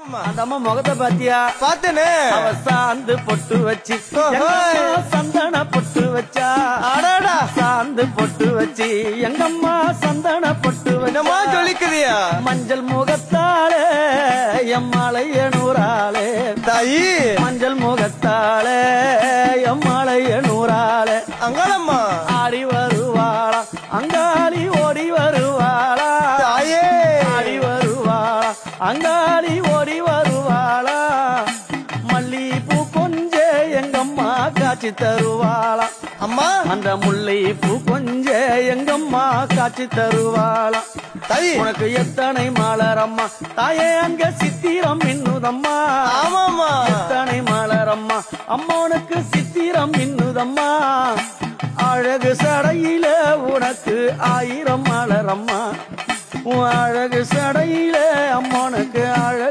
அந்த அம்மா முகத்தை பாத்தியா? பாத்தேனே. அவ சாந்து பொட்டு வச்சு சந்தன பொட்டு வச்சா. அடாடா. சாந்து பொட்டு வச்சு எங்கம்மா சந்தன பொட்டு என்னமா வச்சா. சொல்லிக்கிறியா? மஞ்சள் முகத்தாலே எம்மாளைய நூறாளே தாயி. மஞ்சள் முகத்தாலே எம்மாளைய நூறாளே அங்காளம்மா. ஆடி வருவாளா அங்காளி ஓடி வருவாளா. தாயே. ஆடி வருவாளா அங்காளி ஓடி வருவாளா. மல்லிப்பூ கொஞ்ச எங்கம்மா காட்சி தருவாளா. அம்மா. அந்த முல்லை பூ கொஞ்ச எங்கம்மா காட்சி தருவாளா. தாயி. உனக்கு எத்தனை மலரம்மா தாயே அங்க சித்திரம் இன்னுதம்மா. ஆமாமா. எத்தனை மலரம்மா அம்மா உனக்கு சித்திரம் இன்னுதம்மா. அழகு சடையில உனக்கு 1000 மலரம்மா. உன் அழகு சடையில அம்மனுக்கு அழகு